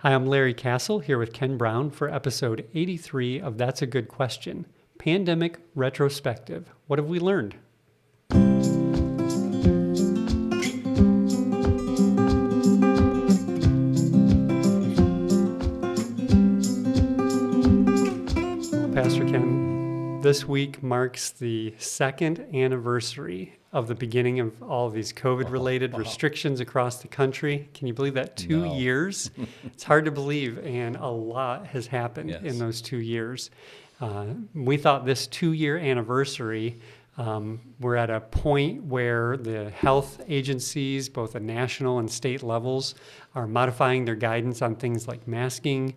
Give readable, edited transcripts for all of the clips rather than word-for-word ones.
Hi, I'm Larry Castle here with Ken Brown for episode 83 of That's a Good Question, Pandemic Retrospective. What have we learned? Pastor Ken, this week marks the second anniversary of the beginning of all of these COVID-related restrictions across the country. Can you believe that? 2 years? It's hard to believe, and a lot has happened in those 2 years. We thought this 2-year anniversary, we're at a point where the health agencies, both at national and state levels, are modifying their guidance on things like masking.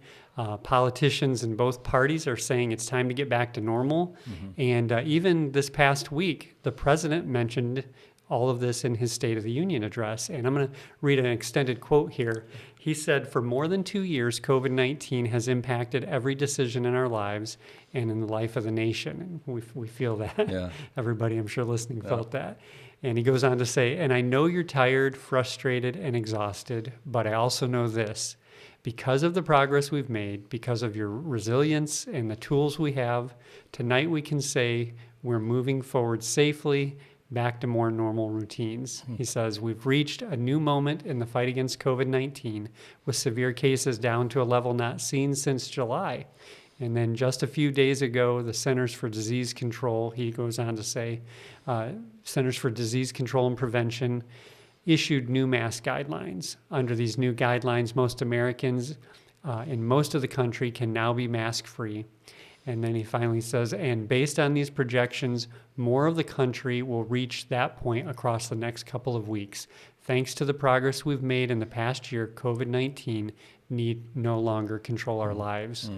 Politicians in both parties are saying it's time to get back to normal. And even this past week, the president mentioned all of this in his State of the Union address. And I'm going to read an extended quote here. He said, "For more than 2 years, COVID-19 has impacted every decision in our lives and in the life of the nation." And we feel that. Yeah. Everybody, I'm sure, listening felt that. And he goes on to say, "And I know you're tired, frustrated, and exhausted, but I also know this. Because of the progress we've made, because of your resilience and the tools we have, tonight we can say we're moving forward safely back to more normal routines." He says, "We've reached a new moment in the fight against COVID-19 with severe cases down to a level not seen since July." And then just a few days ago, the Centers for Disease Control, he goes on to say, Centers for Disease Control and Prevention issued new mask guidelines. Under these new guidelines, most Americans in most of the country can now be mask-free. And then he finally says, "And based on these projections, more of the country will reach that point across the next couple of weeks. Thanks to the progress we've made in the past year, COVID-19 need no longer control our lives."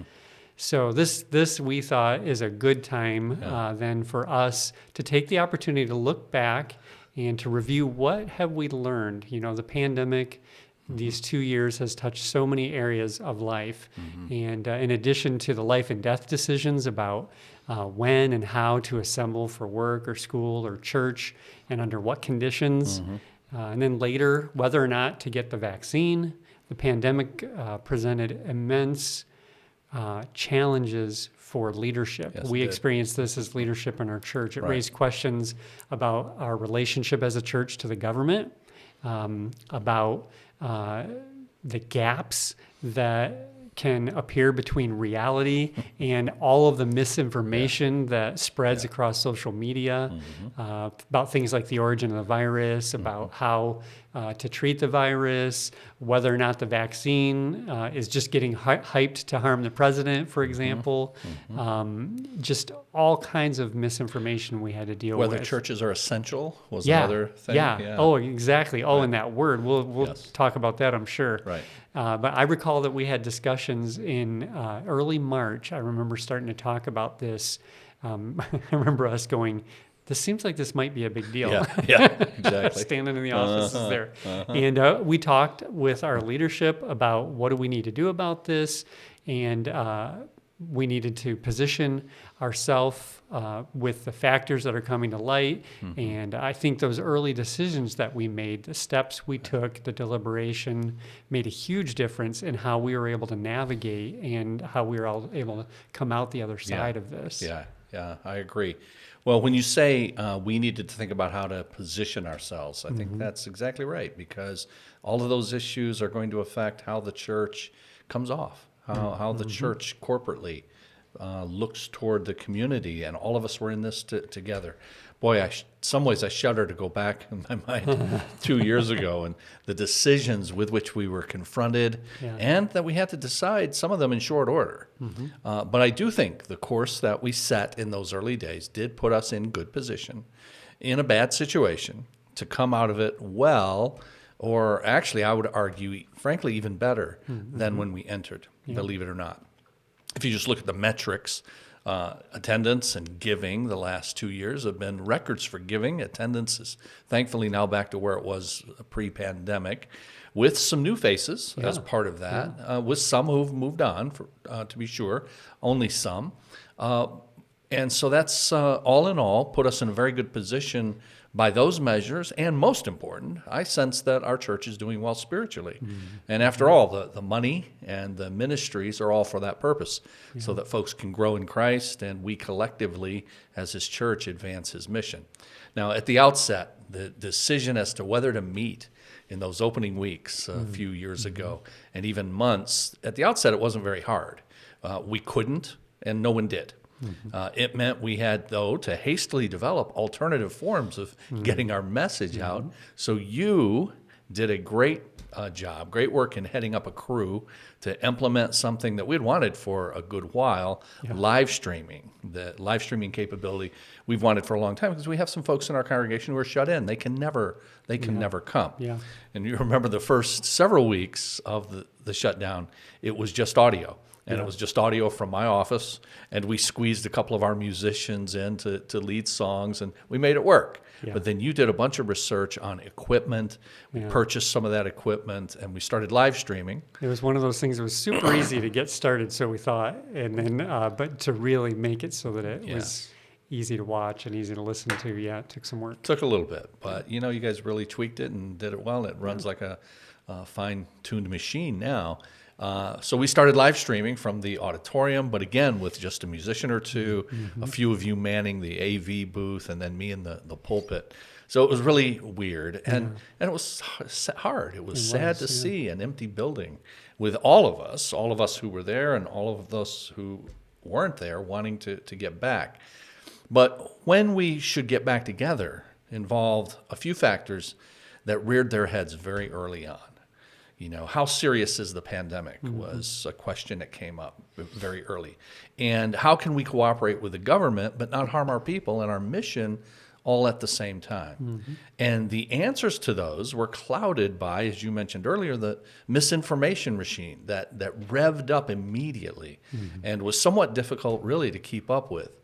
So this we thought is a good time then for us to take the opportunity to look back and to review what have we learned. You know, the pandemic, these 2 years has touched so many areas of life. And in addition to the life and death decisions about when and how to assemble for work or school or church and under what conditions, and then later, whether or not to get the vaccine, the pandemic presented immense challenges for leadership. Yes, we experienced this as leadership in our church. It raised questions about our relationship as a church to the government, about the gaps that can appear between reality and all of the misinformation that spreads across social media, about things like the origin of the virus, about how to treat the virus, whether or not the vaccine is just getting hyped to harm the president, for example. Just all kinds of misinformation we had to deal with. Whether churches are essential was another thing. Yeah. Oh, exactly. Oh, and that word. We'll talk about that, I'm sure. Right. But I recall that we had discussions in early March. I remember starting to talk about this. I remember us going, "This seems like this might be a big deal." Yeah, exactly. Standing in the offices there. And we talked with our leadership about what do we need to do about this. And we needed to position ourselves with the factors that are coming to light. And I think those early decisions that we made, the steps we took, the deliberation, made a huge difference in how we were able to navigate and how we were all able to come out the other side of this. Yeah, I agree. Well, when you say we needed to think about how to position ourselves, I think that's exactly right, because all of those issues are going to affect how the church comes off, how the church corporately looks toward the community, and all of us were in this together. Boy, some ways I shudder to go back in my mind 2 years ago and the decisions with which we were confronted, and that we had to decide some of them in short order. But I do think the course that we set in those early days did put us in good position in a bad situation to come out of it well, or actually I would argue, frankly, even better than when we entered, believe it or not. If you just look at the metrics, attendance and giving the last 2 years have been records for giving. Attendance is thankfully now back to where it was pre-pandemic, with some new faces as part of that, with some who've moved on, to be sure, only some. And so that's all in all put us in a very good position By those measures, and most important, I sense that our church is doing well spiritually. And after all, the money and the ministries are all for that purpose, so that folks can grow in Christ and we collectively, as his church, advance his mission. Now, at the outset, the decision as to whether to meet in those opening weeks a few years ago, and even months, at the outset, it wasn't very hard. We couldn't, and no one did. It meant we had, though, to hastily develop alternative forms of getting our message out. So you did a great job, great work in heading up a crew to implement something that we'd wanted for a good while, live streaming. The live streaming capability we've wanted for a long time because we have some folks in our congregation who are shut in. They can never come. Yeah. And you remember the first several weeks of the shutdown, it was just audio. And it was just audio from my office, and we squeezed a couple of our musicians in to lead songs, and we made it work. Yeah. But then you did a bunch of research on equipment. We purchased some of that equipment, and we started live streaming. It was one of those things that was super easy to get started, so we thought, and then but to really make it so that it was easy to watch and easy to listen to, it took some work. Took a little bit, but you guys really tweaked it and did it well. It runs like a fine-tuned machine now. So we started live streaming from the auditorium, but again, with just a musician or two, a few of you manning the AV booth, and then me in the pulpit. So it was really weird, and it was hard. It was sad to see an empty building with all of us who were there and all of us who weren't there wanting to get back. But when we should get back together involved a few factors that reared their heads very early on. How serious is the pandemic was a question that came up very early. And how can we cooperate with the government but not harm our people and our mission all at the same time? And the answers to those were clouded by, as you mentioned earlier, the misinformation machine that revved up immediately and was somewhat difficult really to keep up with.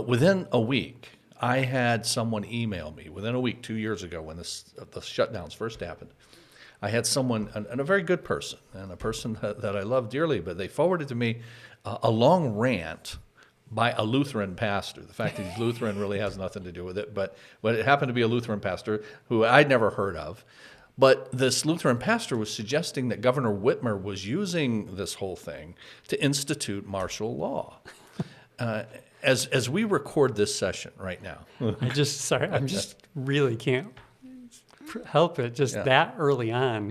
Within a week, I had someone email me, within a week, 2 years ago when the shutdowns first happened. I had someone, and a very good person, and a person that I love dearly, but they forwarded to me a long rant by a Lutheran pastor. The fact that he's Lutheran really has nothing to do with it, but it happened to be a Lutheran pastor who I'd never heard of. But this Lutheran pastor was suggesting that Governor Whitmer was using this whole thing to institute martial law. As we record this session right now. I just really can't help it that early on.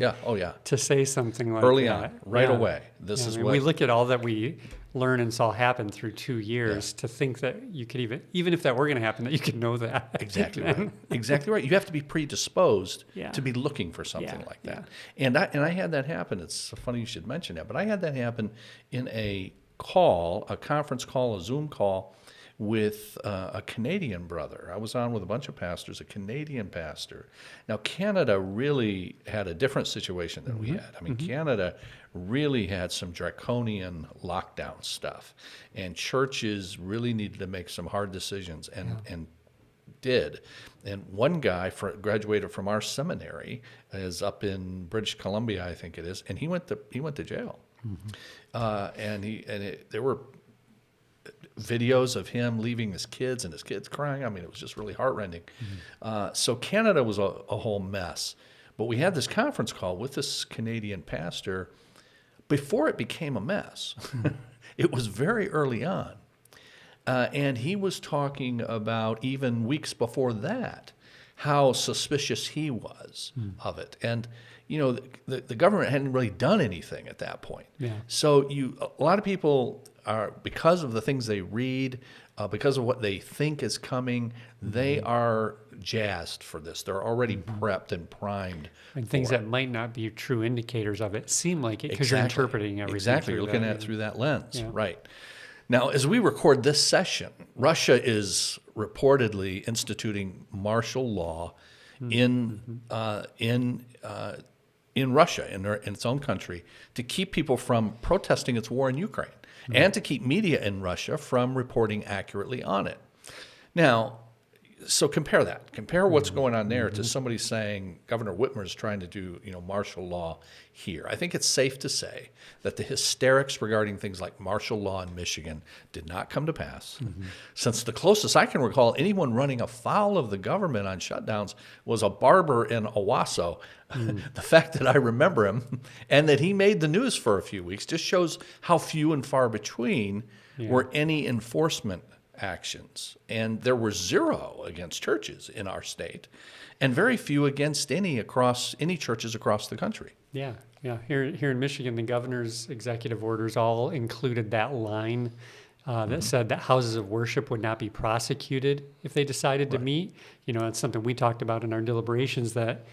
To say something like early that. on, right away. This is what we look at all that we learn and saw happen through 2 years to think that you could even if that were going to happen, that you could know that. Exactly right. Exactly right. You have to be predisposed to be looking for something like that. And I had that happen. It's funny you should mention that, but I had that happen in a conference call, a Zoom call with a Canadian brother. I was on with a bunch of pastors, a Canadian pastor. Now, Canada really had a different situation than we had. I mean, Canada really had some draconian lockdown stuff, and churches really needed to make some hard decisions and did. And one guy graduated from our seminary, is up in British Columbia, I think it is, and he went to jail. There were videos of him leaving his kids and his kids crying. I mean, it was just really heartrending. So Canada was a whole mess. But we had this conference call with this Canadian pastor before it became a mess. It was very early on. And he was talking about, even weeks before that, how suspicious he was of it. And the government hadn't really done anything at that point. So a lot of people are, because of the things they read, because of what they think is coming, they are jazzed for this. They're already prepped and primed. And things that might not be true indicators of it seem like it because you're interpreting everything. Exactly, you're looking at it through that lens, right. Now, as we record this session, Russia is reportedly instituting martial law in Russia, in its own country, to keep people from protesting its war in Ukraine and to keep media in Russia from reporting accurately on it. Now, So compare that. Compare what's going on there to somebody saying Governor Whitmer is trying to do, martial law here. I think it's safe to say that the hysterics regarding things like martial law in Michigan did not come to pass. Since the closest I can recall anyone running afoul of the government on shutdowns was a barber in Owasso. The fact that I remember him and that he made the news for a few weeks just shows how few and far between were any enforcement actions. And there were 0 against churches in our state and very few against any churches across the country. Yeah. Here in Michigan, the governor's executive orders all included that line that said that houses of worship would not be prosecuted if they decided to meet. It's something we talked about in our deliberations that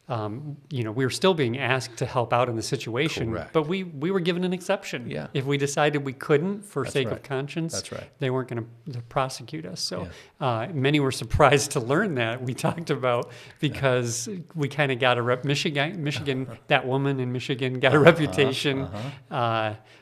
we were still being asked to help out in the situation, Correct. but we were given an exception. Yeah. If we decided we couldn't for That's sake right. of conscience, That's right. they weren't going to prosecute us. So many were surprised to learn that. We talked about because we kind of got a Michigan, that woman in Michigan got a reputation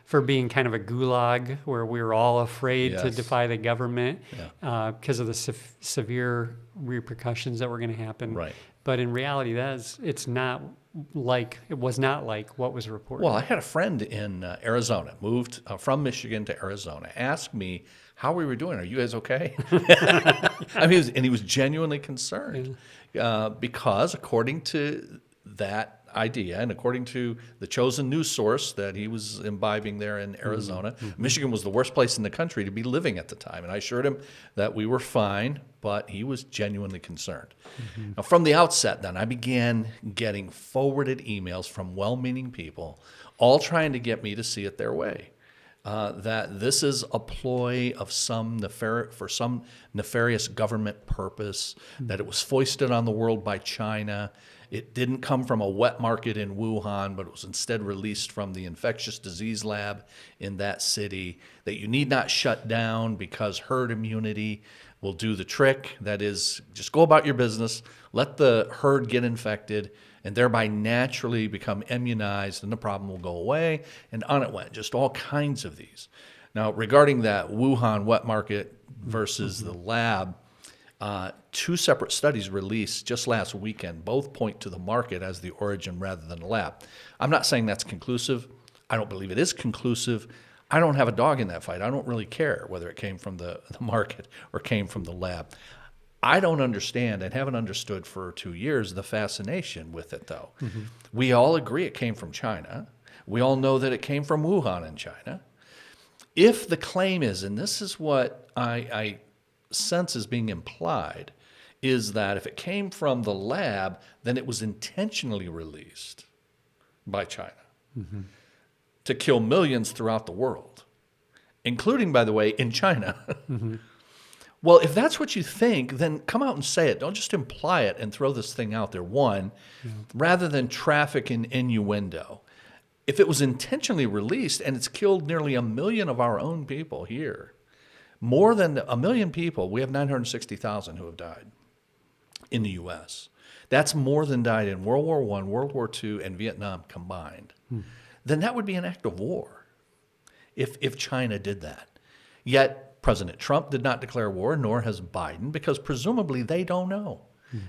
for being kind of a gulag where we were all afraid to defy the government because of the severe repercussions that were going to happen. Right. But in reality, it was not like what was reported. Well, I had a friend in Arizona, moved from Michigan to Arizona, asked me how we were doing. Are you guys okay? He was genuinely concerned because according to that idea and according to the chosen news source that he was imbibing there in Arizona, Michigan was the worst place in the country to be living at the time. And I assured him that we were fine, but he was genuinely concerned. Now, from the outset, then, I began getting forwarded emails from well-meaning people, all trying to get me to see it their way. That this is a ploy of for some nefarious government purpose, that it was foisted on the world by China. It didn't come from a wet market in Wuhan, but it was instead released from the infectious disease lab in that city, that you need not shut down because herd immunity will do the trick. That is, just go about your business, let the herd get infected, and thereby naturally become immunized, and the problem will go away. And on it went, just all kinds of these. Now, regarding that Wuhan wet market versus the lab, 2 separate studies released just last weekend both point to the market as the origin rather than the lab. I'm not saying that's conclusive. I don't believe it is conclusive. I don't have a dog in that fight. I don't really care whether it came from the market or came from the lab. I don't understand and haven't understood for 2 years the fascination with it, though. We all agree it came from China. We all know that it came from Wuhan in China. If the claim is, and this is what I sense is being implied, is that if it came from the lab, then it was intentionally released by China to kill millions throughout the world, including, by the way, in China. Well, if that's what you think, then come out and say it. Don't just imply it and throw this thing out there, rather than traffic in innuendo. If it was intentionally released and it's killed nearly 1 million of our own people here, more than 1 million people, we have 960,000 who have died in the U.S. That's more than died in World War I, World War II, and Vietnam combined. Then that would be an act of war if China did that. Yet President Trump did not declare war, nor has Biden, because presumably they don't know.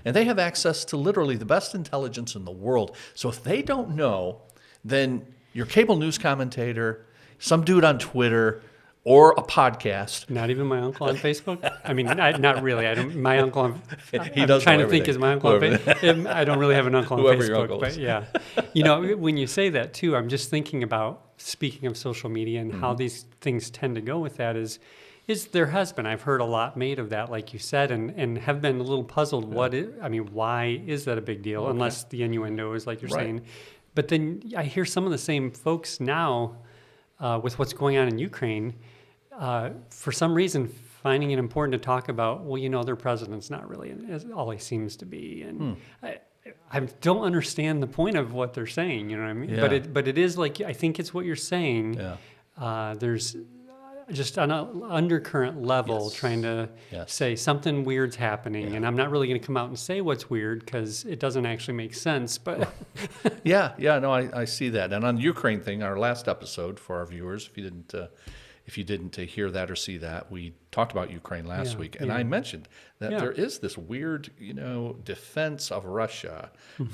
And they have access to literally the best intelligence in the world. So if they don't know, then your cable news commentator, some dude on Twitter, or a podcast. Not even my uncle on Facebook? I mean, not really. I don't. My uncle on. He I'm does trying know to think. everything. Is my uncle on Facebook? I don't really have an uncle on Whoever your Facebook, uncle but is. yeah. When you say that too, I'm just thinking about, speaking of social media and how these things tend to go with that is there has been. I've heard a lot made of that, like you said, and have been a little puzzled. Why is that a big deal? Okay. Unless the innuendo is like you're Right. saying. But then I hear some of the same folks now with what's going on in Ukraine. For some reason, finding it important to talk about, their president's not really all he seems to be. And I don't understand the point of what they're saying, you know what I mean? Yeah. But it is like, I think it's what you're saying. Yeah. There's just on an undercurrent level Yes. trying to Yes. say something weird's happening. Yeah. And I'm not really going to come out and say what's weird because it doesn't actually make sense. But Yeah, no, I see that. And on the Ukraine thing, our last episode for our viewers, if if you didn't hear that or see that, we talked about Ukraine last Yeah, week, and yeah. I mentioned that Yeah. there is this weird, defense of Russia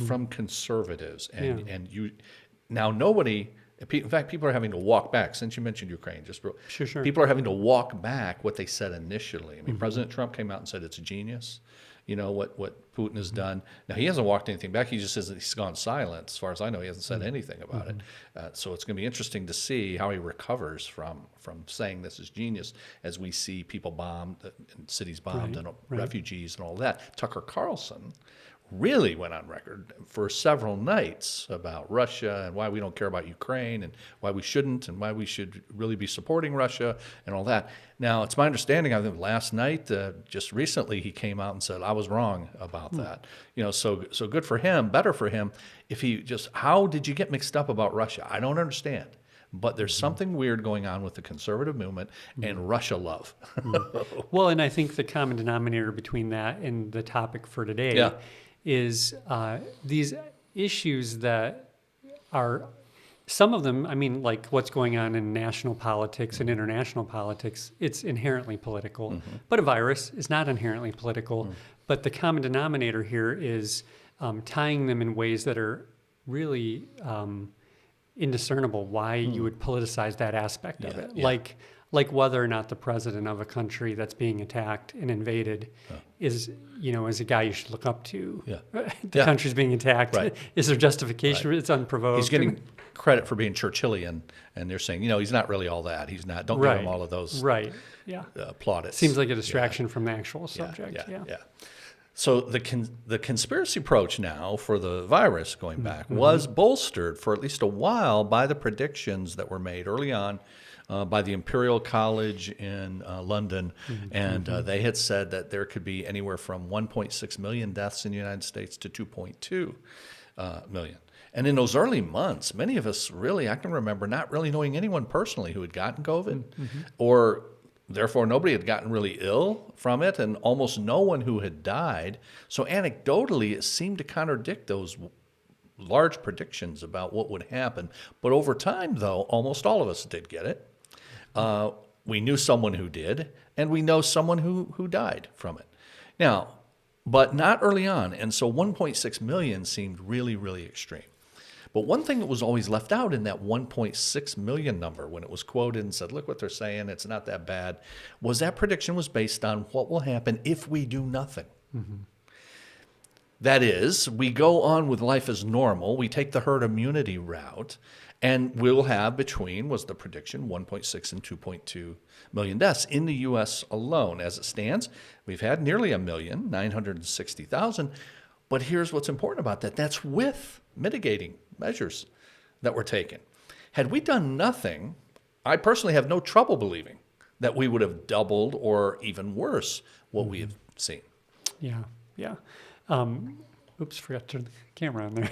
from conservatives, Yeah. and you now nobody. In fact, people are having to walk back. Since you mentioned Ukraine, Sure. people are having to walk back what they said initially. I mean, President Trump came out and said it's a genius. What Putin has done. Now, he hasn't walked anything back. He just says that he's gone silent. As far as I know, he hasn't said anything about it. So it's going to be interesting to see how he recovers from saying this is genius as we see people bombed, and cities bombed, and refugees and all that. Tucker Carlson really went on record for several nights about Russia and why we don't care about Ukraine and why we shouldn't and why we should really be supporting Russia and all that. Now, it's my understanding, I think last night, just recently, he came out and said, I was wrong about that. So good for him, better for him. How did you get mixed up about Russia? I don't understand. But there's something weird going on with the conservative movement and Russia love. Well, and I think the common denominator between that and the topic for today is these issues that are, some of them, I mean, like what's going on in national politics and international politics, it's inherently political. But a virus is not inherently political. But the common denominator here is tying them in ways that are really indiscernible why you would politicize that aspect of it. Like whether or not the president of a country that's being attacked and invaded is a guy you should look up to. The country's being attacked. Is there justification? It's unprovoked. He's getting credit for being Churchillian, and they're saying, he's not really all that. He's not. Don't give him all of those plaudits. Seems like a distraction from the actual subject. So the conspiracy approach now for the virus going back was bolstered for at least a while by the predictions that were made early on by the Imperial College in London, and they had said that there could be anywhere from 1.6 million deaths in the United States to 2.2 million. And in those early months, many of us really, I can remember not really knowing anyone personally who had gotten COVID, or therefore nobody had gotten really ill from it, and almost no one who had died. So anecdotally, it seemed to contradict those large predictions about what would happen. But over time, though, almost all of us did get it. We knew someone who did, and we know someone who died from it. Now, but not early on, and so 1.6 million seemed really, really extreme. But one thing that was always left out in that 1.6 million number when it was quoted and said, look what they're saying, it's not that bad, was that prediction was based on what will happen if we do nothing. That is, we go on with life as normal, we take the herd immunity route, and we'll have was the prediction, 1.6 and 2.2 million deaths in the U.S. alone. As it stands, we've had nearly 1,960,000. But here's what's important about that. That's with mitigating measures that were taken. Had we done nothing, I personally have no trouble believing that we would have doubled or even worse what we have seen. Oops, forgot to turn the camera on there.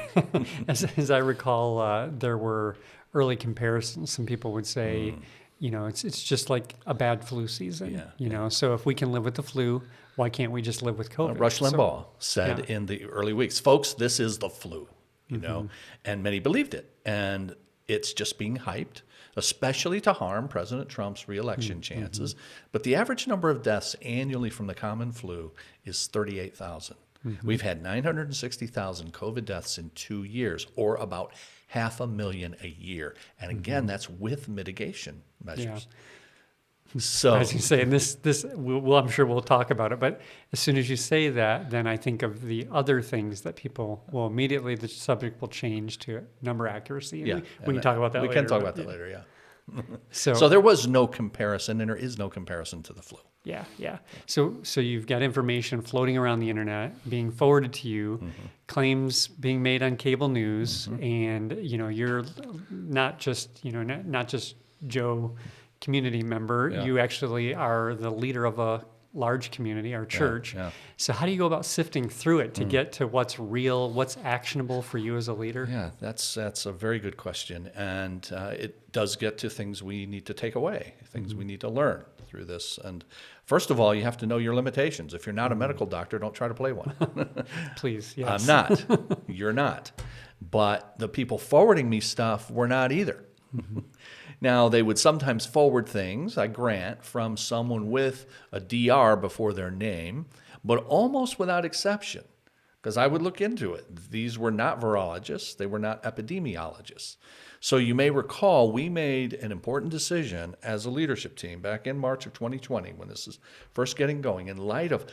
As I recall, there were early comparisons. Some people would say, it's just like a bad flu season. So if we can live with the flu, why can't we just live with COVID? Rush Limbaugh said in the early weeks, folks, this is the flu, and many believed it. And it's just being hyped, especially to harm President Trump's reelection chances. But the average number of deaths annually from the common flu is 38,000. We've had 960,000 COVID deaths in 2 years, or about 500,000 a year. And again, that's with mitigation measures. So, as you say, and this, I'm sure we'll talk about it. But as soon as you say that, then I think of the other things that people will immediately, the subject will change to number accuracy. And we can talk about that later. We can talk about that later, So there was no comparison, and there is no comparison to the flu. So you've got information floating around the internet, being forwarded to you, claims being made on cable news, and you're not just Joe community member. You actually are the leader of a large community, our church. So how do you go about sifting through it to get to what's real, what's actionable for you as a leader? That's a very good question, and it does get to things we need to take away, things we need to learn through this. And first of all, you have to know your limitations. If you're not a medical doctor, don't try to play one. Please, yes. I'm not. You're not. But the people forwarding me stuff were not either. Now, they would sometimes forward things, I grant, from someone with a DR before their name, but almost without exception, because I would look into it. These were not virologists. They were not epidemiologists. So you may recall we made an important decision as a leadership team back in March of 2020 when this is first getting going, in light of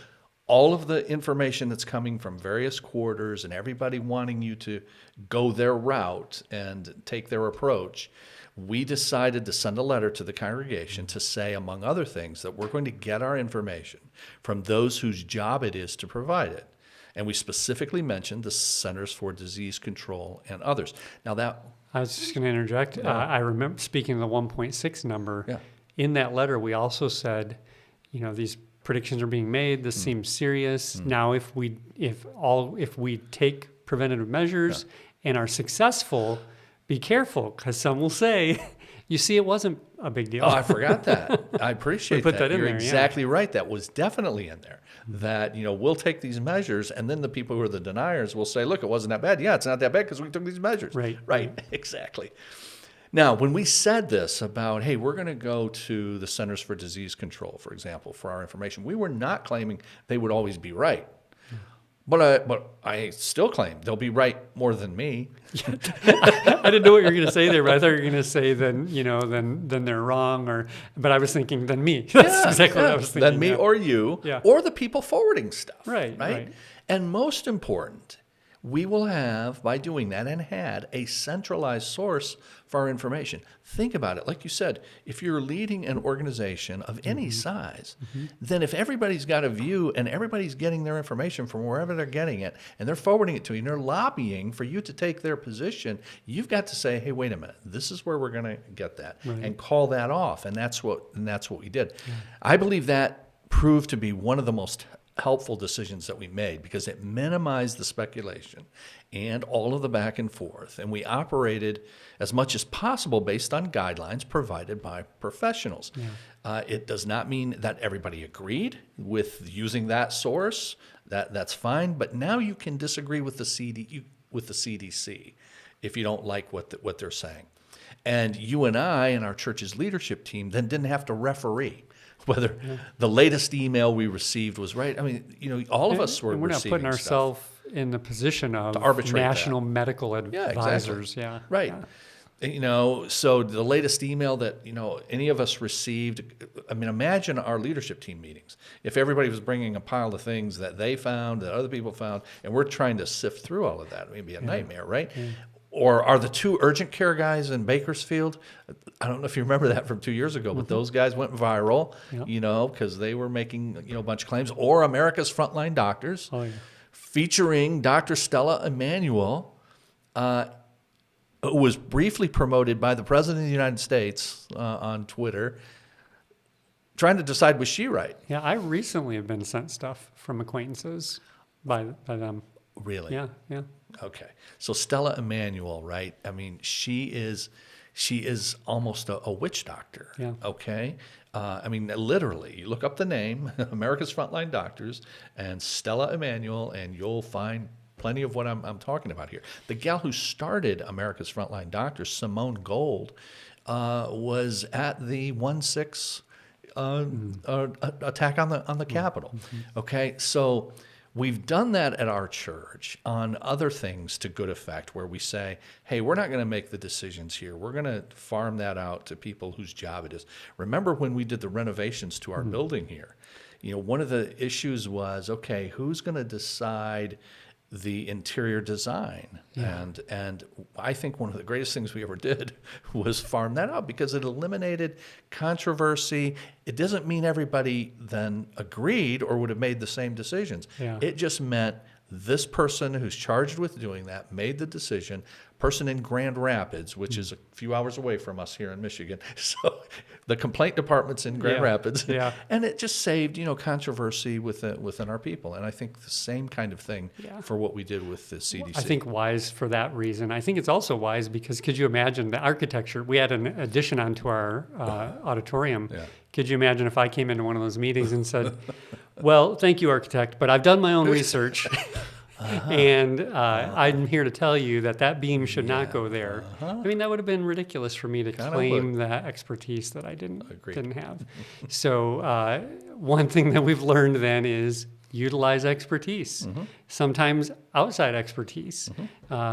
all of the information that's coming from various quarters and everybody wanting you to go their route and take their approach. We decided to send a letter to the congregation to say, among other things, that we're going to get our information from those whose job it is to provide it. And we specifically mentioned the Centers for Disease Control and others. Now that... I was just going to interject. Yeah. I remember speaking of the 1.6 number. Yeah. In that letter, we also said, these predictions are being made. This seems serious. Now, if we take preventative measures and are successful, be careful, because some will say, you see, it wasn't a big deal. Oh, I forgot that. I appreciate We put that in You're there, yeah. exactly right. That was definitely in there. That, we'll take these measures, and then the people who are the deniers will say, look, it wasn't that bad. Yeah, it's not that bad because we took these measures. Right. Exactly. Now, when we said this about, hey, we're going to go to the Centers for Disease Control, for example, for our information, we were not claiming they would always be right. But I still claim they'll be right more than me. I didn't know what you were going to say there, but I thought you were going to say then they're wrong, but I was thinking then me. That's exactly what I was thinking. Then me or you, or the people forwarding stuff. Right. And most important, we will have, by doing that, and had a centralized source for our information. Think about it. Like you said, if you're leading an organization of any size, then if everybody's got a view and everybody's getting their information from wherever they're getting it, and they're forwarding it to you, and they're lobbying for you to take their position, you've got to say, hey, wait a minute, this is where we're going to get that, and call that off. And that's what we did. I believe that proved to be one of the most helpful decisions that we made, because it minimized the speculation and all of the back and forth. And we operated as much as possible based on guidelines provided by professionals. It does not mean that everybody agreed with using that source. That's fine. But now you can disagree with the CDC if you don't like what they're saying. And you and I and our church's leadership team then didn't have to referee whether the latest email we received was right. I mean, all of us were and we're not putting ourselves in the position of national medical advisors. Right. So the latest email that, any of us received, I mean, imagine our leadership team meetings. If everybody was bringing a pile of things that they found, that other people found, and we're trying to sift through all of that, it would be a nightmare, right? Or are the two urgent care guys in Bakersfield? I don't know if you remember that from 2 years ago, but those guys went viral, because they were making, a bunch of claims. Or America's Frontline Doctors, featuring Dr. Stella Emanuel, who was briefly promoted by the President of the United States on Twitter, trying to decide, was she right? Yeah, I recently have been sent stuff from acquaintances by them. Really? Yeah. Okay. So Stella Emanuel, right? I mean, she is almost a witch doctor. Yeah. Okay. I mean, literally, you look up the name, America's Frontline Doctors, and Stella Emanuel, and you'll find plenty of what I'm talking about here. The gal who started America's Frontline Doctors, Simone Gold, was at the 1/6 attack on the Capitol. Okay. So we've done that at our church on other things to good effect, where we say, hey, we're not going to make the decisions here. We're going to farm that out to people whose job it is. Remember when we did the renovations to our building here? One of the issues was, okay, who's going to decide the interior design? And I think one of the greatest things we ever did was farm that out, because it eliminated controversy. It doesn't mean everybody then agreed or would have made the same decisions. It just meant this person who's charged with doing that made the decision. Person in Grand Rapids, which is a few hours away from us here in Michigan. So the complaint department's in Grand Rapids. And it just saved, controversy within our people. And I think the same kind of thing for what we did with the CDC. I think wise for that reason. I think it's also wise because could you imagine the architecture? We had an addition onto our auditorium. Could you imagine if I came into one of those meetings and said, well, thank you, architect, but I've done my own research. And I'm here to tell you that beam should not go there. I mean, that would have been ridiculous for me to Kinda claim that expertise that I Agreed. didn't have. So one thing that we've learned then is utilize expertise, sometimes outside expertise,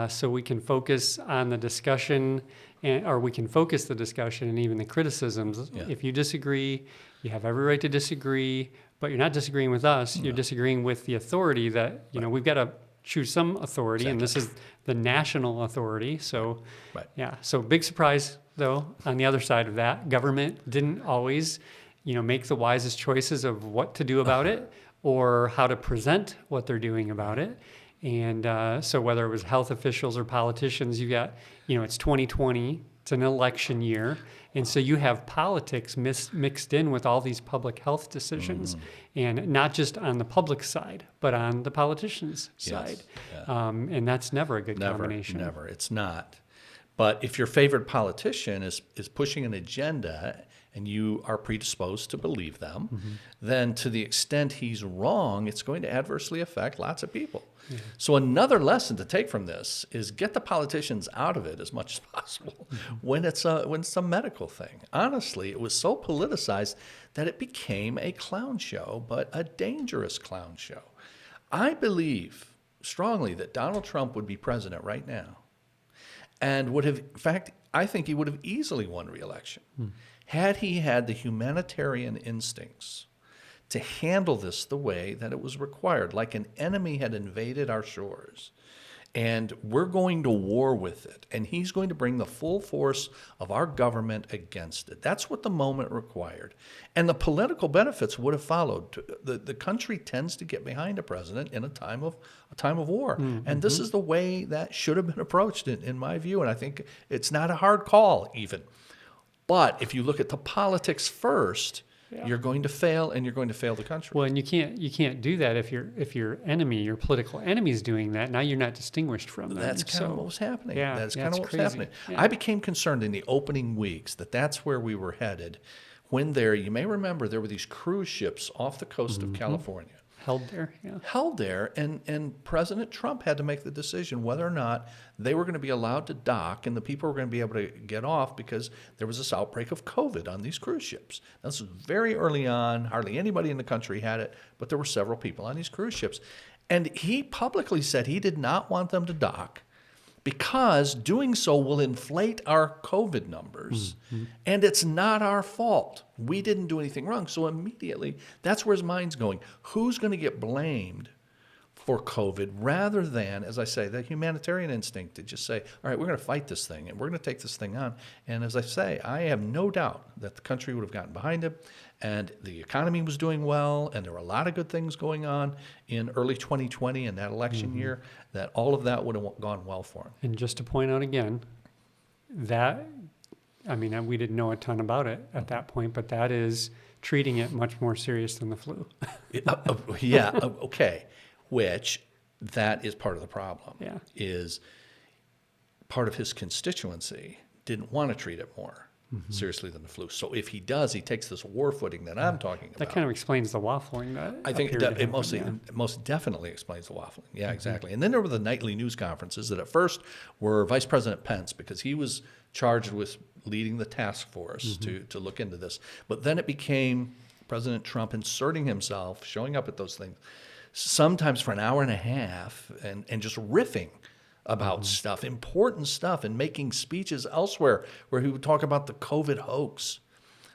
so we can focus on the discussion, or we can focus the discussion and even the criticisms. Yeah. If you disagree, you have every right to disagree, but you're not disagreeing with us. You're disagreeing with the authority that, we've got to choose some authority, and this is the national authority. So, Right. yeah. So big surprise, though, on the other side of that, government didn't always, make the wisest choices of what to do about it or how to present what they're doing about it. And so whether it was health officials or politicians, you got, it's 2020, it's an election year. And so you have politics mixed in with all these public health decisions, and not just on the public side, but on the politicians' side. Yeah. And that's never a good combination. Never. It's not. But if your favorite politician is pushing an agenda and you are predisposed to believe them, then to the extent he's wrong, it's going to adversely affect lots of people. Yeah. So another lesson to take from this is get the politicians out of it as much as possible when it's a medical thing. Honestly, it was so politicized that it became a clown show, but a dangerous clown show. I believe strongly that Donald Trump would be president right now and would have, in fact, I think he would have easily won re-election had he had the humanitarian instincts to handle this the way that it was required, like an enemy had invaded our shores. And we're going to war with it. And he's going to bring the full force of our government against it. That's what the moment required. And the political benefits would have followed. The country tends to get behind a president in a time of war. And this is the way that should have been approached, in my view. And I think it's not a hard call, even. But if you look at the politics first, you're going to fail, and you're going to fail the country. Well, and you can't do that if your enemy, your political enemy, is doing that. Now you're not distinguished from them. That's kind of what was happening. Yeah, that's kind of what was happening. Yeah. I became concerned in the opening weeks that that's where we were headed. When you may remember, there were these cruise ships off the coast of California. Held there, and President Trump had to make the decision whether or not they were going to be allowed to dock and the people were going to be able to get off because there was this outbreak of COVID on these cruise ships. Now, this was very early on. Hardly anybody in the country had it, but there were several people on these cruise ships. And he publicly said he did not want them to dock because doing so will inflate our COVID numbers, and it's not our fault. We didn't do anything wrong. So immediately, that's where his mind's going. Who's going to get blamed for COVID rather than, as I say, the humanitarian instinct to just say, all right, we're going to fight this thing, and we're going to take this thing on. And as I say, I have no doubt that the country would have gotten behind him, and the economy was doing well, and there were a lot of good things going on in early 2020 and that election year, that all of that would have gone well for him. And just to point out again, we didn't know a ton about it at that point, but that is treating it much more serious than the flu. Okay. Which, that is part of the problem, is part of his constituency didn't want to treat it more seriously than the flu. So if he does, he takes this war footing that I'm talking about. That kind of explains the waffling that I think it most definitely explains the waffling. Yeah, exactly. And then there were the nightly news conferences that at first were Vice President Pence, because he was charged with leading the task force to look into this. But then it became President Trump inserting himself, showing up at those things, sometimes for an hour and a half, and just riffing about stuff, important stuff, and making speeches elsewhere where he would talk about the COVID hoax.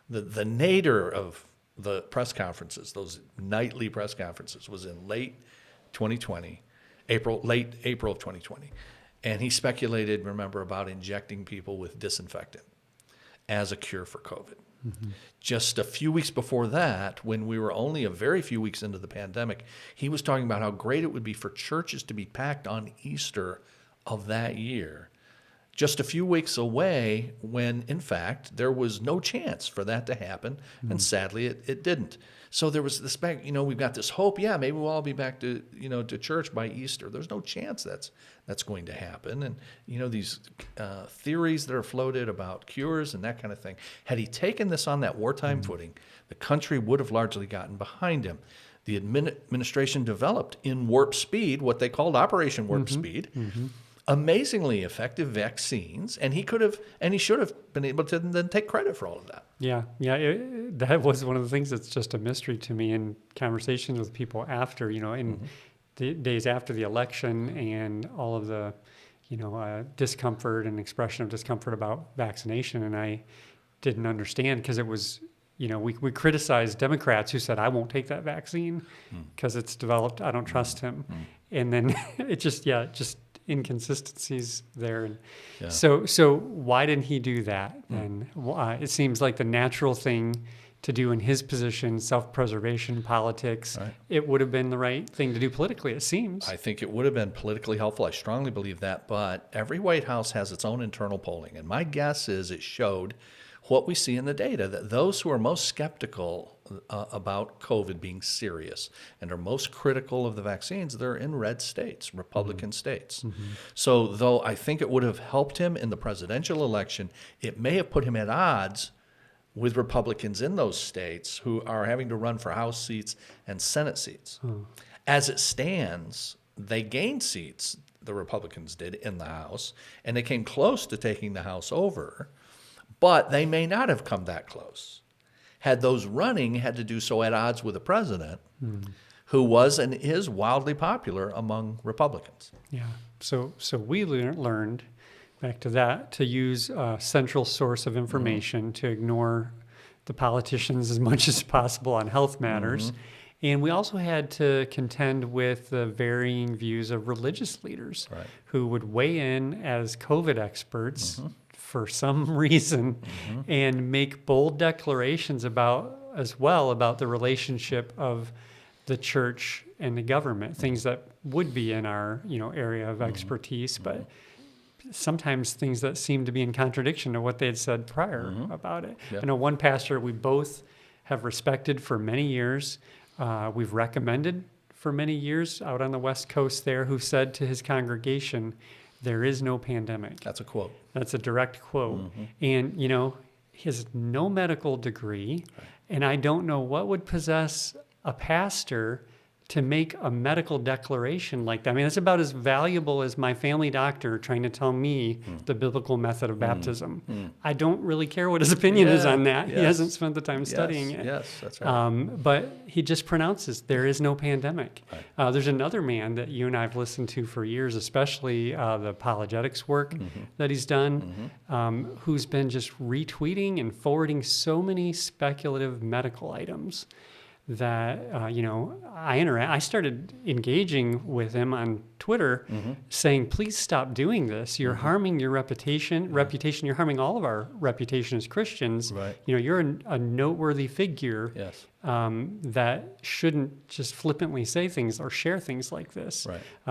The nadir of the press conferences, those nightly press conferences, was in late April of 2020. And he speculated, remember, about injecting people with disinfectant as a cure for COVID. Just a few weeks before that, when we were only a very few weeks into the pandemic, he was talking about how great it would be for churches to be packed on Easter of that year. Just a few weeks away, when in fact there was no chance for that to happen, and sadly it didn't. So there was this we've got this hope. Yeah, maybe we'll all be back to to church by Easter. There's no chance that's going to happen. And these theories that are floated about cures and that kind of thing. Had he taken this on that wartime footing, the country would have largely gotten behind him. the administration developed in warp speed, what they called Operation Warp Speed, amazingly effective vaccines, and he should have been able to then take credit for all of that. Yeah, that was one of the things that's just a mystery to me in conversations with people after, in the days after the election and all of the, discomfort and expression of discomfort about vaccination. And I didn't understand because it was, we criticized Democrats who said, I won't take that vaccine because it's developed. I don't trust him. And then it just inconsistencies there. And so why didn't he do that? And it seems like the natural thing to do in his position, self-preservation, politics, it would have been the right thing to do politically, it seems. I think it would have been politically helpful. I strongly believe that. But every White House has its own internal polling. And my guess is it showed what we see in the data, that those who are most skeptical about COVID being serious and are most critical of the vaccines, they're in red states, Republican states. So though I think it would have helped him in the presidential election, it may have put him at odds with Republicans in those states who are having to run for House seats and Senate seats. As it stands, they gained seats, the Republicans did, in the House, and they came close to taking the House over, but they may not have come that close had those running had to do so at odds with the president, who was and is wildly popular among Republicans. Yeah. So we learned, back to that, to use a central source of information, to ignore the politicians as much as possible on health matters. And we also had to contend with the varying views of religious leaders who would weigh in as COVID experts for some reason and make bold declarations about the relationship of the church and the government, things that would be in our area of expertise, but sometimes things that seem to be in contradiction to what they had said prior about it. I know one pastor we both have respected for many years, we've recommended for many years out on the West Coast there, who said to his congregation, "There is no pandemic." That's a quote. That's a direct quote. And, he has no medical degree, and I don't know what would possess a pastor to make a medical declaration like that. I mean, that's about as valuable as my family doctor trying to tell me the biblical method of baptism. I don't really care what his opinion is on that. He hasn't spent the time studying it. Yes, that's right. But he just pronounces there is no pandemic. There's another man that you and I have listened to for years, especially the apologetics work that he's done, who's been just retweeting and forwarding so many speculative medical items that I started engaging with him on Twitter, saying, "Please stop doing this. You're harming your reputation. You're harming all of our reputation as Christians. You're a noteworthy figure that shouldn't just flippantly say things or share things like this."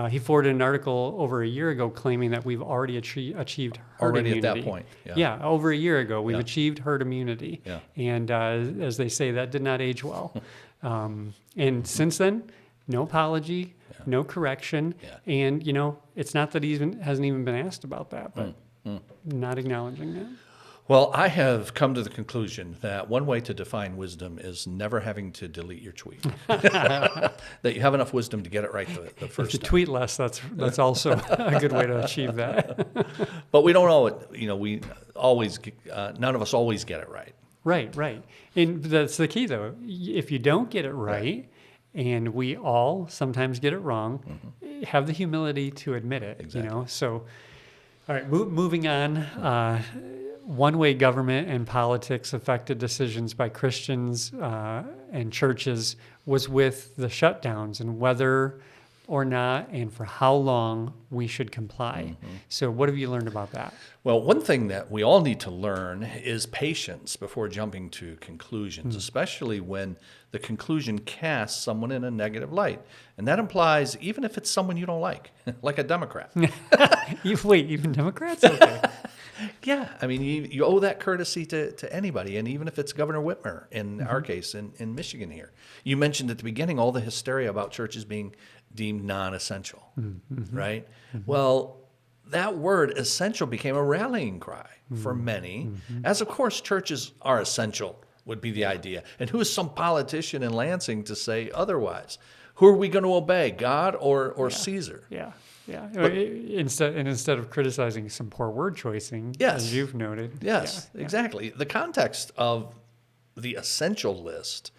He forwarded an article over a year ago claiming that we've already achieved herd immunity. At that point. Over a year ago, we've achieved herd immunity. And as they say, that did not age well. And since then, no apology, no correction. And, it's not that he hasn't even been asked about that, but not acknowledging that. Well, I have come to the conclusion that one way to define wisdom is never having to delete your tweet. That you have enough wisdom to get it right the first time. If you tweet less, that's also a good way to achieve that. But we don't always, none of us always get it right. Right. And that's the key, though. If you don't get it right, and we all sometimes get it wrong, have the humility to admit it. Exactly. So, all right, moving on. One way government and politics affected decisions by Christians and churches was with the shutdowns and whether or not and for how long we should comply. So what have you learned about that? Well, one thing that we all need to learn is patience before jumping to conclusions, especially when the conclusion casts someone in a negative light. And that implies even if it's someone you don't like a Democrat. Wait, even Democrats? Okay. Yeah, I mean, you owe that courtesy to anybody, and even if it's Governor Whitmer, in our case, in Michigan here. You mentioned at the beginning all the hysteria about churches being deemed non-essential, right? Well, that word essential became a rallying cry for many, as of course churches are essential would be the idea. And who is some politician in Lansing to say otherwise? Who are we going to obey, God or Caesar? Yeah. Yeah. Instead of criticizing some poor word choicing, Yes. as you've noted. Yes, Yeah. exactly. The context of the essential list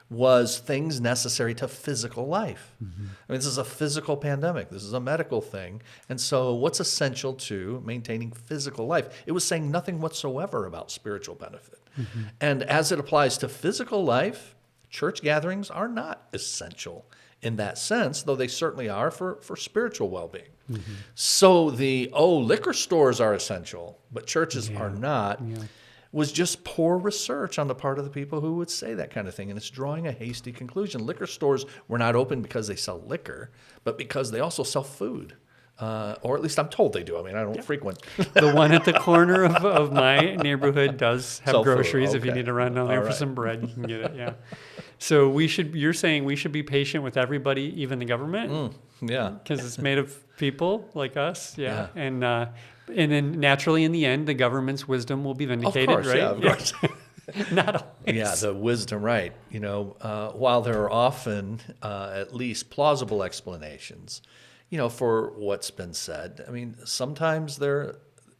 was things necessary to physical life. I mean, this is a physical pandemic. This is a medical thing. And so what's essential to maintaining physical life? It was saying nothing whatsoever about spiritual benefit. And as it applies to physical life, church gatherings are not essential in that sense, though they certainly are for spiritual well-being. So liquor stores are essential, but churches are not. Was just poor research on the part of the people who would say that kind of thing. And it's drawing a hasty conclusion. Liquor stores were not open because they sell liquor, but because they also sell food. Or at least I'm told they do. I mean, I don't frequent. The one at the corner of my neighborhood does have Sell food. groceries. If you Okay. need to run down there All for right. some bread, you can get it. Yeah. So you're saying we should be patient with everybody, even the government, Yeah. because it's made of people like us. Yeah. Yeah. And then naturally, in the end, the government's wisdom will be Of vindicated, course, right? yeah, of course. Not always. Yeah, the wisdom, right. While there are often at least plausible explanations, for what's been said, I mean, sometimes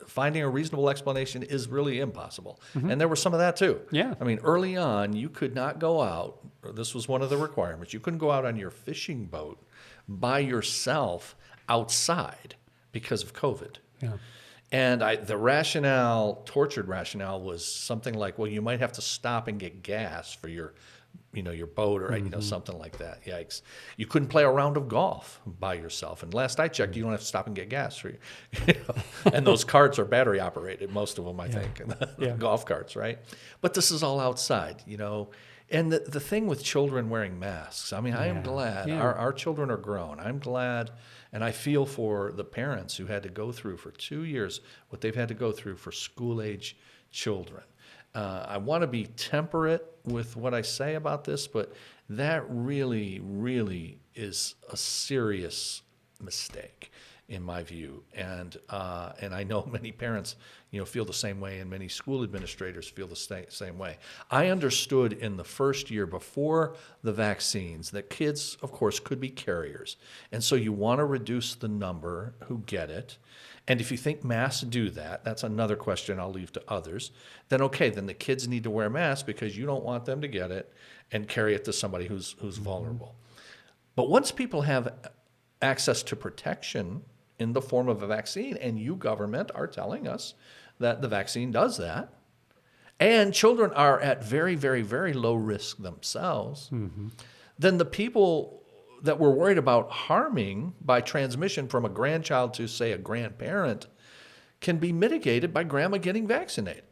finding a reasonable explanation is really impossible. And there was some of that too. Yeah. I mean, early on, you could not go out, or this was one of the requirements, you couldn't go out on your fishing boat by yourself outside because of COVID. Yeah. And tortured rationale was something like, well, you might have to stop and get gas for your boat or, something like that. Yikes. You couldn't play a round of golf by yourself. And last I checked, you don't have to stop and get gas for you. And those carts are battery operated, most of them, I think, Yeah. golf carts, right? But this is all outside, And the thing with children wearing masks, I mean, I am glad. Yeah. Our children are grown. I'm glad. And I feel for the parents who had to go through for 2 years what they've had to go through for school-age children. I want to be temperate with what I say about this, but that really, really is a serious mistake in my view. And I know many parents, feel the same way, and many school administrators feel the same way. I understood in the first year before the vaccines that kids, of course, could be carriers. And so you want to reduce the number who get it. And if you think masks do that, that's another question I'll leave to others, then okay, then the kids need to wear masks because you don't want them to get it and carry it to somebody who's vulnerable. But once people have access to protection in the form of a vaccine, and you, government, are telling us that the vaccine does that, and children are at very, very, very low risk themselves, then the people that we're worried about harming by transmission from a grandchild to, say, a grandparent can be mitigated by grandma getting vaccinated.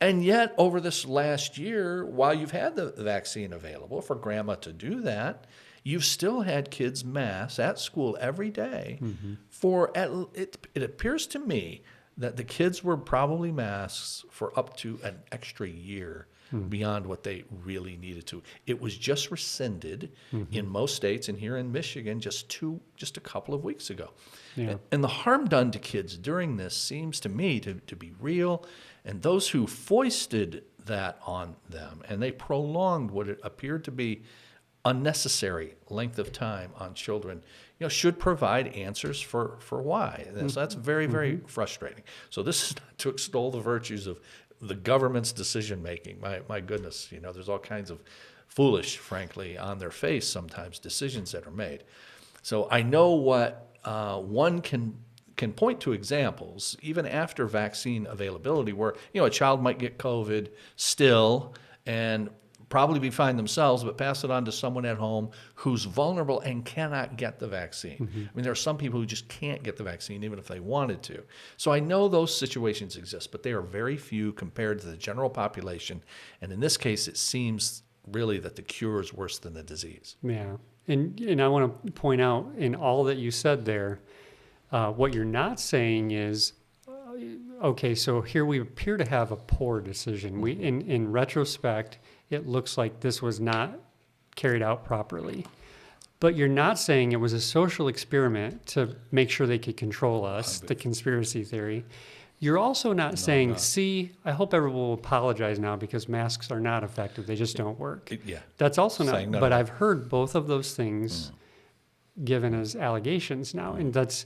And yet, over this last year, while you've had the vaccine available for grandma to do that, you've still had kids mass at school every day for, it appears to me that the kids were probably masks for up to an extra year beyond what they really needed to. It was just rescinded in most states, and here in Michigan just a couple of weeks ago. Yeah. And the harm done to kids during this seems to me to be real, and those who foisted that on them, and they prolonged what it appeared to be unnecessary length of time on children, should provide answers for why. And so that's very, very frustrating. So this is not to extol the virtues of the government's decision making. My goodness, there's all kinds of foolish, frankly, on their face sometimes decisions that are made. So I know what one can point to examples even after vaccine availability where a child might get COVID still and probably be fine themselves, but pass it on to someone at home who's vulnerable and cannot get the vaccine. I mean, there are some people who just can't get the vaccine even if they wanted to. So I know those situations exist, but they are very few compared to the general population. And in this case, it seems really that the cure is worse than the disease. Yeah. And I want to point out in all that you said there, what you're not saying is, okay, so here we appear to have a poor decision. We, in retrospect, it looks like this was not carried out properly. But you're not saying it was a social experiment to make sure they could control us, the conspiracy theory. You're also not I'm saying, not. see, I hope everyone will apologize now because masks are not effective. They just don't work. Yeah. That's also Saying not, none of but that. I've heard both of those things given as allegations now. And that's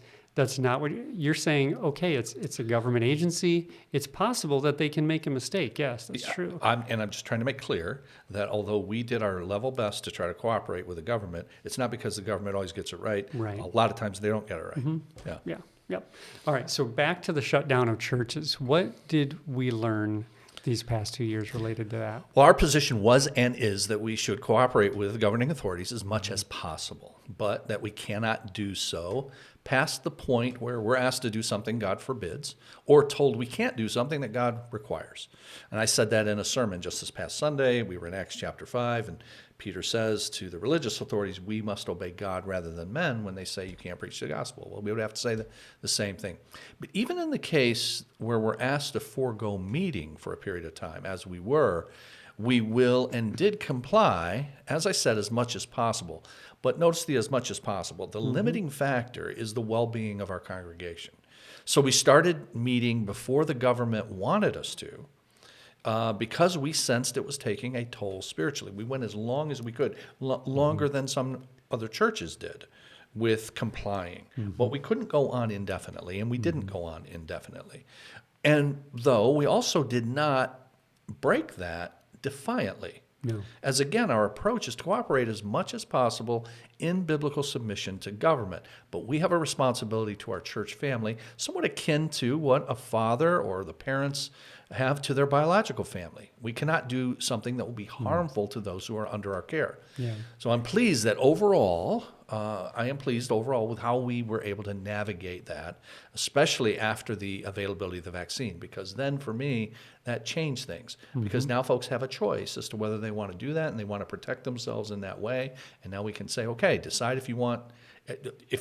not what you're saying. Okay, it's a government agency. It's possible that they can make a mistake. Yes, that's true. I'm just trying to make clear that although we did our level best to try to cooperate with the government, it's not because the government always gets it right. Right. A lot of times they don't get it right. Yeah. Yeah. Yep. All right. So back to the shutdown of churches. What did we learn these past 2 years related to that? Well, our position was and is that we should cooperate with the governing authorities as much as possible, but that we cannot do so past the point where we're asked to do something God forbids or told we can't do something that God requires. And I said that in a sermon just this past Sunday. We were in Acts chapter 5, and Peter says to the religious authorities, we must obey God rather than men when they say you can't preach the gospel. Well, we would have to say the same thing. But even in the case where we're asked to forego meeting for a period of time, as we were, we will and did comply, as I said, as much as possible. But notice the as much as possible. The limiting factor is the well-being of our congregation. So we started meeting before the government wanted us to, because we sensed it was taking a toll spiritually. We went as long as we could, longer than some other churches did with complying. But we couldn't go on indefinitely, and we didn't go on indefinitely. And though we also did not break that defiantly. No. As again, our approach is to cooperate as much as possible in biblical submission to government. But we have a responsibility to our church family, somewhat akin to what a father or the parents have to their biological family. We cannot do something that will be harmful to those who are under our care. Yeah. So I'm pleased that overall, with how we were able to navigate that, especially after the availability of the vaccine, because then for me, that changed things. Because now folks have a choice as to whether they want to do that and they want to protect themselves in that way. And now we can say, okay, decide if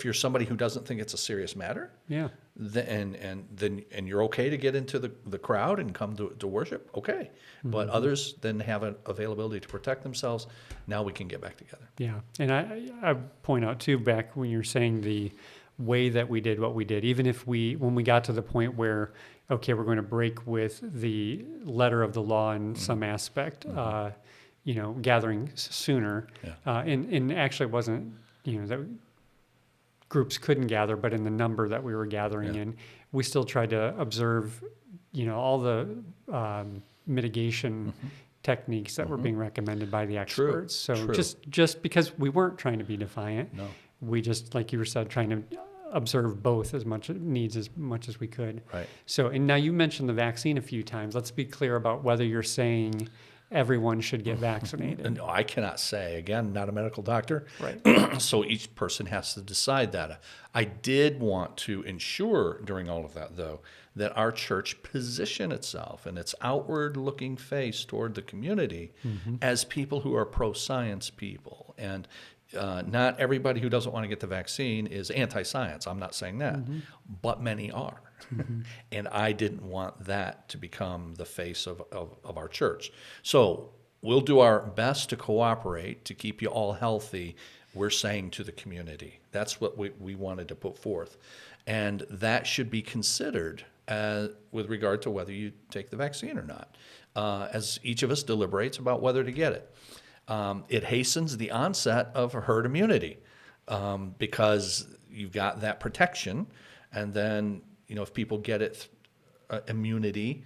you're somebody who doesn't think it's a serious matter, Yeah. then you're okay to get into the crowd and come to worship, okay. But others then have an availability to protect themselves. Now we can get back together. Yeah. And I point out too, back when you're saying the way that we did what we did, even if when we got to the point where, okay, we're going to break with the letter of the law in some aspect, gathering sooner, Yeah. and actually it wasn't, that groups couldn't gather, but in the number that we were gathering in, we still tried to observe, all the mitigation techniques that were being recommended by the experts. So True. just because we weren't trying to be defiant, No. we just, like you said, trying to observe both as much as we could. Right. So, and now you mentioned the vaccine a few times. Let's be clear about whether you're saying everyone should get vaccinated. And I cannot say, again, not a medical doctor. Right. So each person has to decide that. I did want to ensure during all of that, though, that our church position itself and its outward-looking face toward the community as people who are pro-science people. And not everybody who doesn't want to get the vaccine is anti-science. I'm not saying that. But many are. And I didn't want that to become the face of our church. So we'll do our best to cooperate to keep you all healthy, we're saying to the community. That's what we wanted to put forth. And that should be considered with regard to whether you take the vaccine or not, as each of us deliberates about whether to get it. It hastens the onset of herd immunity because you've got that protection, and then if people get it, immunity,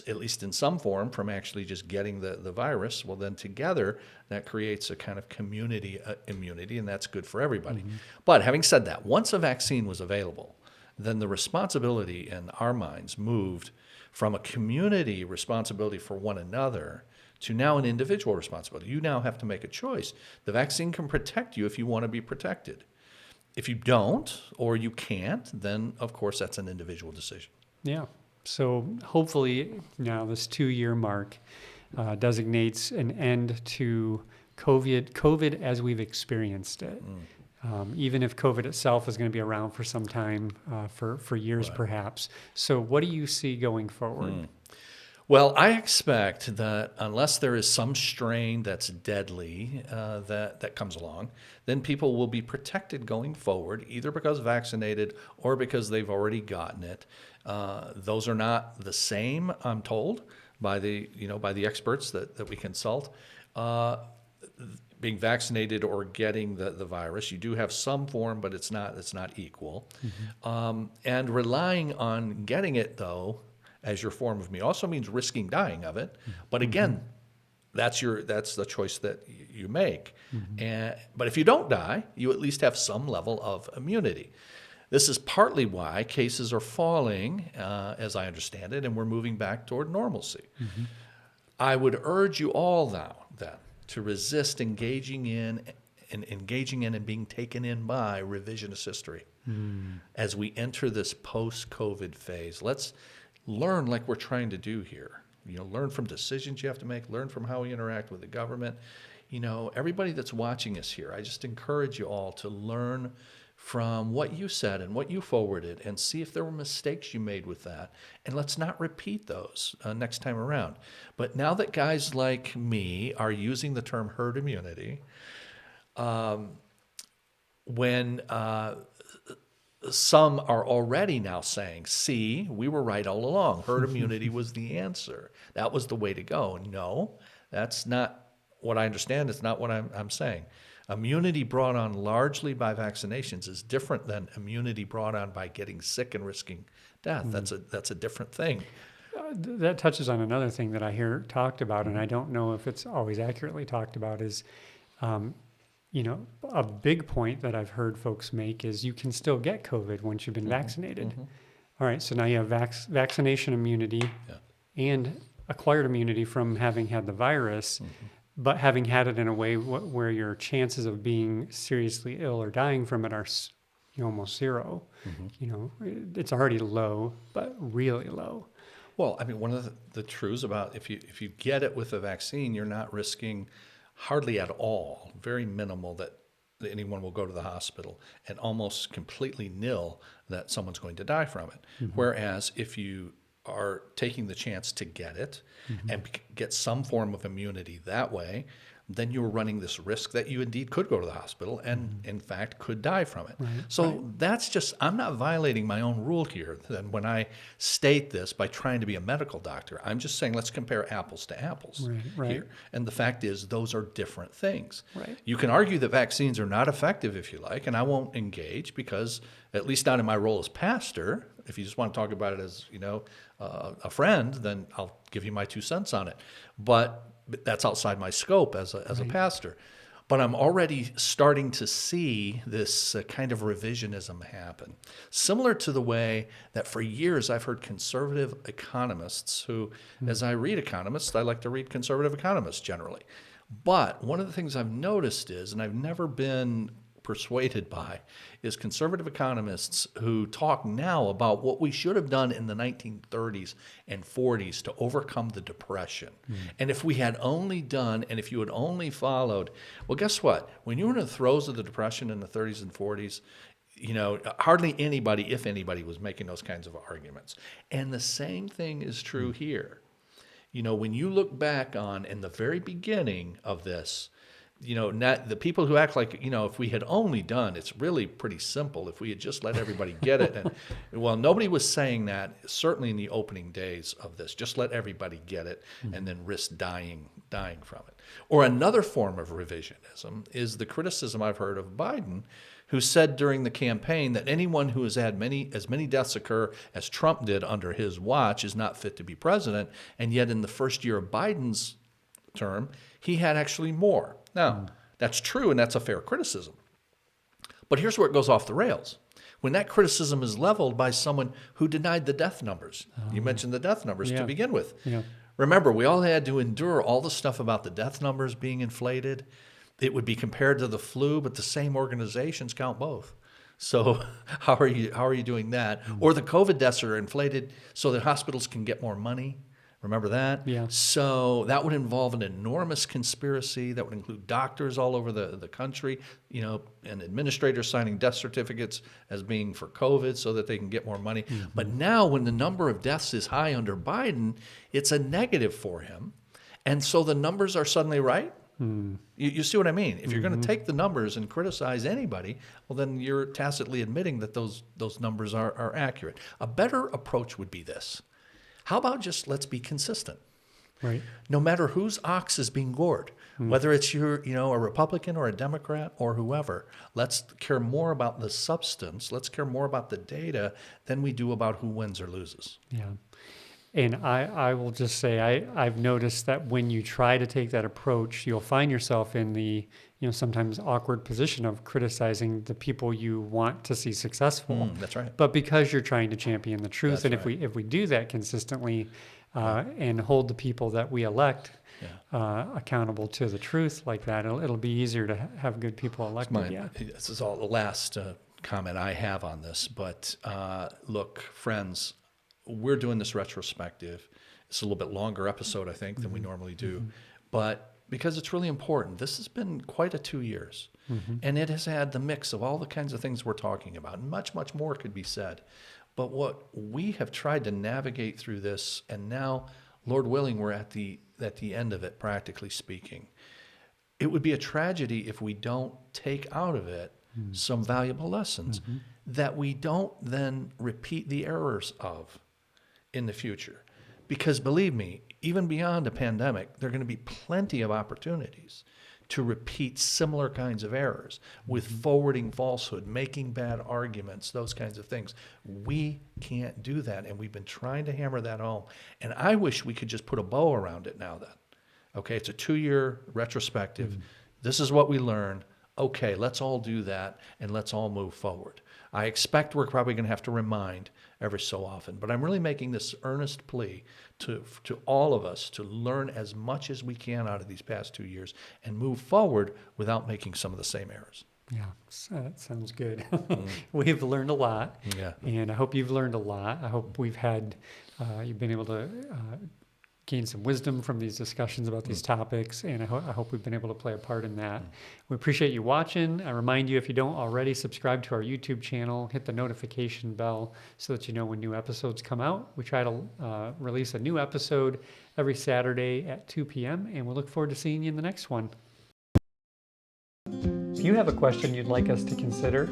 at least in some form, from actually just getting the virus, well, then together that creates a kind of community immunity, and that's good for everybody. But having said that, once a vaccine was available, then the responsibility in our minds moved from a community responsibility for one another to now an individual responsibility. You now have to make a choice. The vaccine can protect you if you want to be protected. If you don't or you can't, then of course that's an individual decision. Yeah. So hopefully now this 2-year mark designates an end to COVID as we've experienced it. Even if COVID itself is going to be around for some time, for years perhaps. So what do you see going forward? Well, I expect that unless there is some strain that's deadly that comes along, then people will be protected going forward, either because vaccinated or because they've already gotten it, Those are not the same, I'm told, by the experts that we consult. Being vaccinated or getting the virus, you do have some form, but it's not equal. And relying on getting it though as your form of immunity also means risking dying of it. But again, that's the choice that you make. But if you don't die, you at least have some level of immunity. This is partly why cases are falling, as I understand it, and we're moving back toward normalcy. I would urge you all now then to resist engaging in and being taken in by revisionist history as we enter this post-COVID phase. Let's learn like we're trying to do here. Learn from decisions you have to make, learn from how we interact with the government. Everybody that's watching us here, I just encourage you all to learn from what you said and what you forwarded and see if there were mistakes you made with that. And let's not repeat those next time around. But now that guys like me are using the term herd immunity, when some are already now saying, see, we were right all along. Herd immunity was the answer. That was the way to go. No, that's not what I understand. It's not what I'm saying. Immunity brought on largely by vaccinations is different than immunity brought on by getting sick and risking death. That's a different thing. That touches on another thing that I hear talked about, and I don't know if it's always accurately talked about, is, a big point that I've heard folks make is you can still get COVID once you've been vaccinated. All right, so now you have vaccination immunity and acquired immunity from having had the virus. But having had it in a way where your chances of being seriously ill or dying from it are almost zero. It's already low, but really low. Well, I mean, one of the truths about if you get it with a vaccine, you're not risking hardly at all, very minimal, that anyone will go to the hospital, and almost completely nil that someone's going to die from it. Whereas if you are taking the chance to get it and get some form of immunity that way, then you're running this risk that you indeed could go to the hospital and in fact could die from it. That's just, I'm not violating my own rule here then when I state this by trying to be a medical doctor. I'm just saying let's compare apples to apples here. And the fact is those are different things. You can argue that vaccines are not effective if you like, and I won't engage because, at least not in my role as pastor. If you just want to talk about it as, a friend, then I'll give you my 2 cents on it. But that's outside my scope as a pastor. But I'm already starting to see this kind of revisionism happen. Similar to the way that for years I've heard conservative economists who, as I read economists, I like to read conservative economists generally. But one of the things I've noticed is, and I've never been persuaded by, is conservative economists who talk now about what we should have done in the 1930s and 40s to overcome the Depression. And if we had only done, and if you had only followed, well, guess what? When you were in the throes of the Depression in the 30s and 40s, hardly anybody, if anybody, was making those kinds of arguments. And the same thing is true here. When you look back on in the very beginning of this, not the people who act like, if we had only done, it's really pretty simple. If we had just let everybody get it. And well, nobody was saying that, certainly in the opening days of this, just let everybody get it and then risk dying from it. Or another form of revisionism is the criticism I've heard of Biden, who said during the campaign that anyone who has had as many deaths occur as Trump did under his watch is not fit to be president. And yet in the first year of Biden's term, he had actually more. Now, that's true, and that's a fair criticism. But here's where it goes off the rails. When that criticism is leveled by someone who denied the death numbers. You mentioned the death numbers to begin with. Remember, we all had to endure all the stuff about the death numbers being inflated. It would be compared to the flu, but the same organizations count both. So how are you doing that? Or the COVID deaths are inflated so that hospitals can get more money. Remember that? So that would involve an enormous conspiracy that would include doctors all over the country, and administrators signing death certificates as being for COVID so that they can get more money. But now when the number of deaths is high under Biden, it's a negative for him. And so the numbers are suddenly right. You see what I mean? If you're going to take the numbers and criticize anybody, well, then you're tacitly admitting that those numbers are accurate. A better approach would be this. How about just let's be consistent? Right. No matter whose ox is being gored, whether it's a Republican or a Democrat or whoever, let's care more about the substance, let's care more about the data than we do about who wins or loses. Yeah. And I will just say, I've noticed that when you try to take that approach, you'll find yourself in the, sometimes awkward position of criticizing the people you want to see successful. That's right. But because you're trying to champion the truth, That's and right. if we do that consistently and hold the people that we elect accountable to the truth like that, it'll be easier to have good people elected. This is all the last comment I have on this. But look, friends, we're doing this retrospective. It's a little bit longer episode, I think, than we normally do. But because it's really important, this has been quite a 2 years. And it has had the mix of all the kinds of things we're talking about. And much, much more could be said. But what we have tried to navigate through this, and now, Lord willing, we're at the end of it, practically speaking. It would be a tragedy if we don't take out of it some valuable lessons that we don't then repeat the errors of in the future. Because believe me, even beyond a pandemic, there are going to be plenty of opportunities to repeat similar kinds of errors with forwarding falsehood, making bad arguments, those kinds of things. We can't do that, and we've been trying to hammer that home. And I wish we could just put a bow around it now then. Okay, it's a 2-year retrospective. This is what we learned. Okay, let's all do that, and let's all move forward. I expect we're probably going to have to remind every so often, but I'm really making this earnest plea to all of us to learn as much as we can out of these past 2 years and move forward without making some of the same errors. Yeah, that sounds good. We've learned a lot, and I hope you've learned a lot. I hope you've been able to gain some wisdom from these discussions about these topics, and I hope we've been able to play a part in that. We appreciate you watching. I remind you, if you don't already, subscribe to our YouTube channel, hit the notification bell so that you know when new episodes come out. We try to release a new episode every Saturday at 2 p.m., and we'll look forward to seeing you in the next one. If you have a question you'd like us to consider,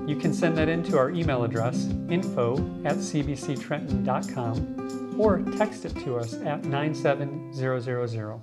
you can send that in to our email address, info@cbctrenton.com, or text it to us at 97000.